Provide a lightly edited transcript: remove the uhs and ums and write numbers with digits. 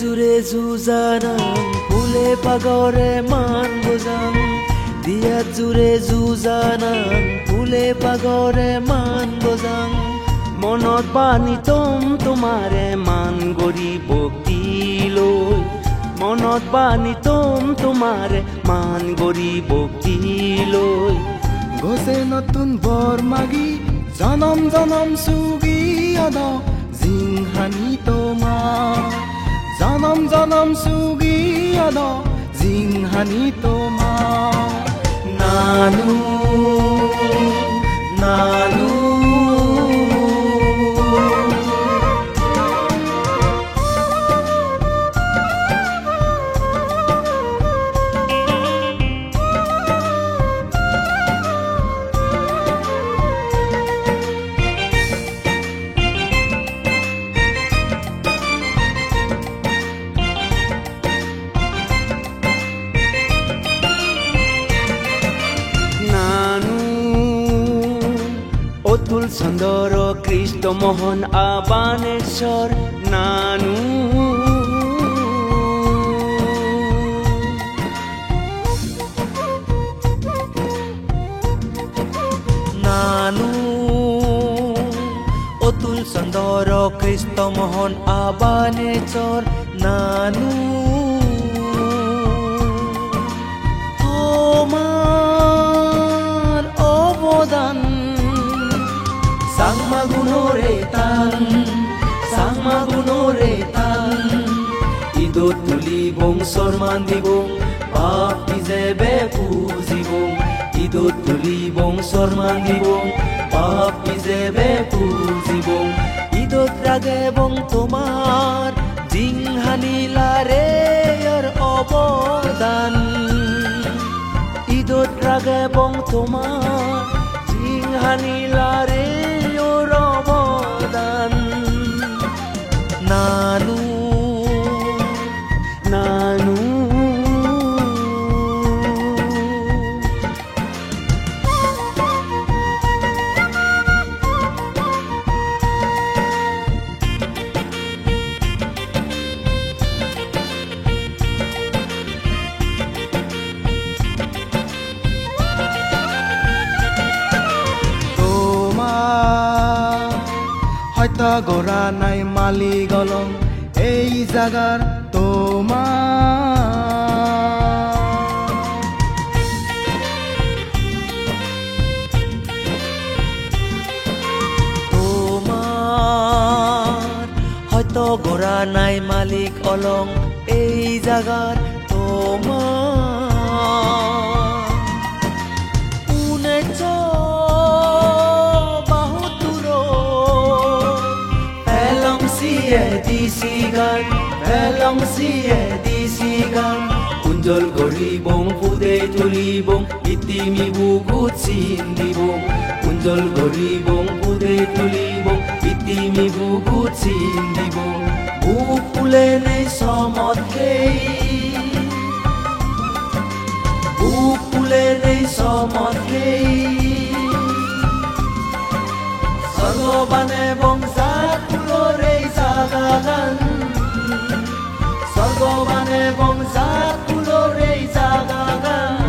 জুড়ে জুজানাং ফুলে পাগরে মান বোজাং দিয়া জুড়ে জুজানাং ফুলে পাগরে মান বোজাং মনত বানি তোমাৰে মান গৰি ভক্তি লৈ মনত বানি তোমাৰে মান গৰি ভক্তি লৈ গছে নতুন বৰ মাগি জনম জনম সুগি আদ জিংহানি তোমাৰ জনম জনম সুগি আদ জিংহানি তোমাৰ নানু নানু অতুল চন্দৰ কৃষ্ণ মোহন আবানেশ্বৰ নানু নানু অতুল চন্দৰ কৃষ্ণ মোহন আবানেশ্বৰ নানু তোমাৰ অৱদান Sangma gunore tan idot tuli bong sorman dibong papi jebe pujibong idot tuli bong sorman dibong papi jebe pujibong idot rage bong tomar jinghani lare yor obodan idot rage bong tomar jinghani lare নানু নানু হয়তো গৰা নাই মালি গলং এই জাগাৰ তোমাৰ হয়তো গৰা নাই মালিক অলং এই জাগাৰ Unjol goribong pude tulibong itimi bugut sindibong Unjol goribong pude tulibong itimi bugut sindibong Bukule nei somot kei Bukule nei somot kei Sargobane bong sakulore sagagan Sargobane bong sakulore sagagan